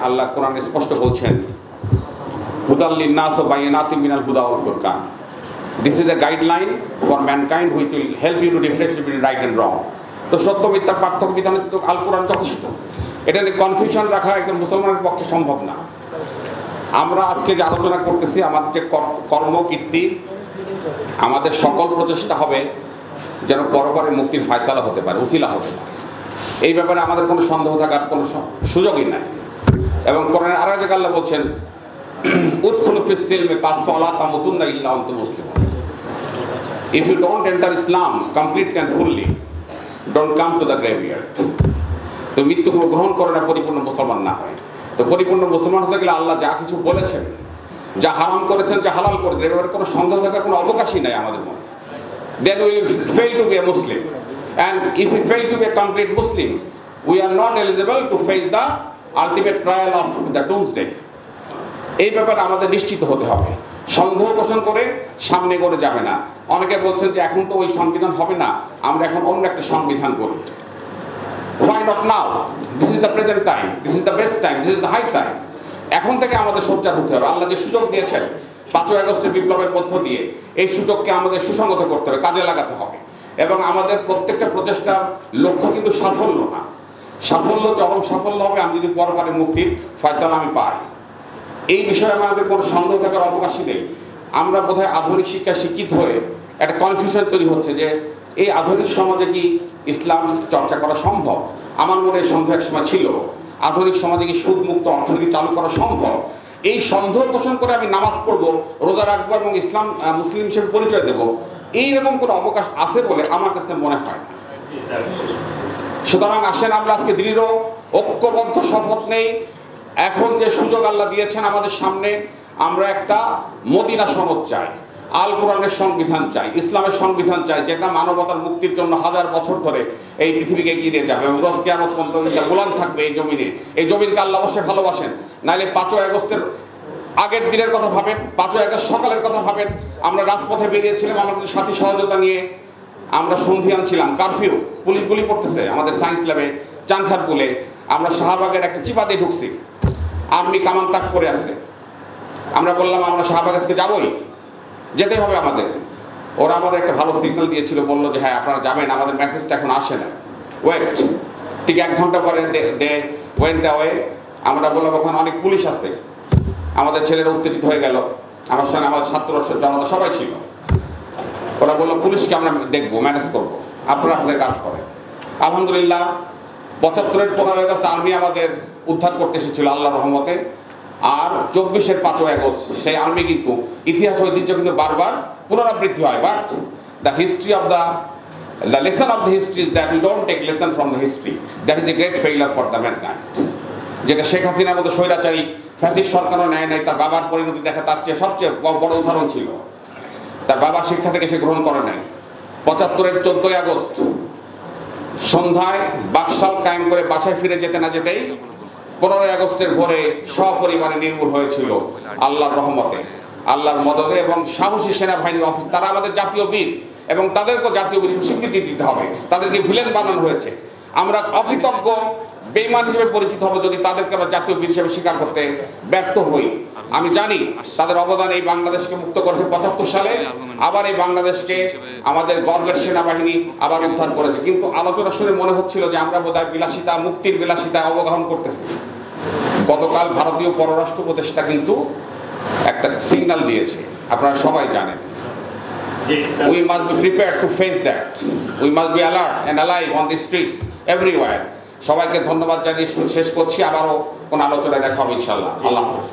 আল্লাহ কোরআনে স্পষ্ট বলছেন, হুদাল লিন্নাস ওয়া বায়িনাতিন মিনাল হুদা ওয়াল ফুরকান। This is a guideline for mankind which will help you to differentiate between right and wrong. তো সত্য মিথ্যার পার্থক্য বিধানে তো আল কোরআন যথেষ্ট। এটা নিয়ে কনফিউশন রাখা একজন মুসলমানের পক্ষে সম্ভব না। আমরা আজকে যে আলোচনা করতেছি, আমাদের যে কর্মকীর্তি, আমাদের সকল প্রচেষ্টা হবে যেন পরপরে মুক্তির ফয়সালা হতে পারে, উসিলা হতে পারে। এই ব্যাপারে আমাদের কোনো সন্দেহ থাকার কোনো সুযোগই নাই। এবং কোরআনে আরো জায়গায় আল্লাহ বলছেন, উদখুলু ফিস সিলমি কাফা ওয়া লা তামুতুন্না ইল্লা ওয়া আনতুম মুসলিমুন। If you don't enter Islam completely and fully, don't come to the graveyard. তো মৃত্যু গ্রহণ করে না পরিপূর্ণ মুসলমান না হয়। তো পরিপূর্ণ মুসলমান হতে গেলে আল্লাহ যা কিছু বলেছেন, যা হারাম করেছেন, যা হালাল করেছেন, এবারে কোনো সন্দেহ থাকার কোনো অবকাশই নাই আমাদের মনে। Then we will fail to be a Muslim, and if we fail to be a complete Muslim, we are not eligible to face the ultimate trial of the doomsday. এই ব্যাপারে আমাদের নিশ্চিত হতে হবে। সন্দেহ পোষণ করে সামনে করে যাবে না। অনেকে বলছেন যে এখন তো ওই সংবিধান হবে না, আমরা এখন অন্য একটা সংবিধান করি। Why not now? This is the present time. This is the best time. This is the high time. এখন থেকে আমাদের সোচ্চার হতে হবে। আল্লাহ যে সুযোগ দিয়েছেন 5ই আগস্টের বিপ্লবের মধ্য দিয়ে, এই সুযোগকে আমাদের সুসংগত করতে হবে, কাজে লাগাতে হবে। এবং আমাদের প্রত্যেকটা প্রচেষ্টার লক্ষ্য কিন্তু সাফল্য না। সাফল্য, চরম সাফল্য হবে আমি যদি পরপরে মুক্তির ফয়সালা আমি পাই। এই বিষয়ে আমাদের কোনো সন্দেহ থাকার অবকাশই নেই। আমরা বোধহয় আধুনিক শিক্ষা শিক্ষিত হয়ে একটা কনফিউশন তৈরি হচ্ছে যে এই আধুনিক সমাজে কি ইসলাম চর্চা করা সম্ভব। আমার মনে এই সন্দেহ এক সময় ছিল, আধুনিক সমাজে কি সুদমুক্ত অর্থনীতি চালু করা সম্ভব। এই সন্দেহ পোষণ করে আমি নামাজ পড়বো, রোজা রাখবো এবং ইসলাম মুসলিম হিসেবে পরিচয় দেব, এইরকম কোনো অবকাশ আছে বলে আমার কাছে মনে হয় না। সুতরাং আসেন আমরা আজকে দৃঢ় ঐক্যবদ্ধ শপথ নেই। এখন যে সুযোগ আল্লাহ দিয়েছেন আমাদের সামনে, আমরা একটা মদিনা সনদ চাই, আল কোরআনের সংবিধান চাই, ইসলামের সংবিধান চাই, যেটা মানবতার মুক্তির জন্য 1000 বছর ধরে এই পৃথিবীকে এগিয়ে দিয়ে যাবে এবং রোজ কিয়ামত পর্যন্ত গোলাম থাকবে এই জমিনে। এই জমিনকে আল্লাহ অবশ্যই ভালোবাসেন। নাহলে 5ই আগস্টের আগের দিনের কথা ভাবেন, 5ই আগস্ট সকালের কথা ভাবেন। আমরা রাজপথে বেরিয়েছিলাম আমাদের সাথী সহযোগিতা নিয়ে, আমরা সন্ধিয়ান ছিলাম, কারফিউ, পুলিশ গুলি করতেছে আমাদের সায়েন্স ল্যাবে, চানখারপুলে। আমরা শাহবাগের একটা চিপা দিয়ে ঢুকছি, আর্মি কামান তাক করে আছে। আমরা বললাম আমরা শাহবাগ আজকে যাবোই, যেতে হবে আমাদের। ওরা আমাদের একটা ভালো সিগন্যাল দিয়েছিল, বললো যে হ্যাঁ আপনারা যাবেন, আমাদের মেসেজটা এখন আসে না, ওয়েট। ঠিক 1 ঘন্টা পরে দে ওয়েন্ট অ্যাওয়ে। আমরা বললাম ওখানে অনেক পুলিশ আছে। আমাদের ছেলেরা উত্তেজিত হয়ে গেল, আমার সঙ্গে আমাদের ছাত্র জনতা সবাই ছিল। ওরা বললো পুলিশকে আমরা দেখবো, ম্যানেজ করবো, আপনারা আপনাদের কাজ করেন। আলহামদুলিল্লাহ 75-এর 15 আগস্ট আর্মি আমাদের উদ্ধার করতে এসেছিল আল্লাহর রহমতে। আর 24-এর 5ই আগস্ট সেই আর্মি কিন্তু ইতিহাস ঐতিহ্য কিন্তু বারবার পুনরাবৃত্তি হয়। But the history of the lesson of the history is that we don't take lesson from the history. That is a great failure for the mankind. যেটা শেখ হাসিনার মতো স্বৈরাচারী ফ্যাসিস্ট সরকারও নেয় নাই, তার বাবার পরিণতি দেখা তার চেয়ে সবচেয়ে বড় উদাহরণ ছিল। তার বাবার শিক্ষা থেকে সে গ্রহণ করে নাই। 75-এর 14ই আগস্ট সন্ধ্যায় বাকশাল কায়েম করে বাসায় ফিরে যেতে না যেতেই 15ই আগস্টের ভোরে সপরিবারে নির্মূল হয়েছিল আল্লাহর রহমতে, আল্লাহর মদদে এবং সাহসী সেনাবাহিনীর অফিস। তারা আমাদের জাতীয় বীর এবং তাদেরকেও জাতীয় বীর স্বীকৃতি দিতে হবে। তাদেরকে ভিলেন বানানো হয়েছে। আমরা অকৃতজ্ঞ বেঈমান হিসেবে পরিচিত হব যদি তাদেরকে আমরা জাতীয় বীর হিসেবে স্বীকার করতে ব্যর্থ হই। আমি জানি তাদের অবদান এই বাংলাদেশকে মুক্ত করেছে 75 সালে, আবার এই বাংলাদেশকে আমাদের গর্বের সেনাবাহিনী আবার উদ্ধার করেছে। কিন্তু আলোচনা শুনে মনে হচ্ছিল যে আমরা বোধহয় বিলাসিতা, মুক্তির বিলাসিতায় অবগাহন করতেছি। গতকাল ভারতীয় পররাষ্ট্র উপদেষ্টা কিন্তু একটা সিগন্যাল দিয়েছে, আপনারা সবাই জানেন। We must be prepared to face that. We must be alert and alive on the streets everywhere. সবাইকে ধন্যবাদ জানিয়ে শেষ করছি। আবারও কোন আলোচনায় দেখা হবে ইনশাআল্লাহ। আল্লাহ হাফেজ।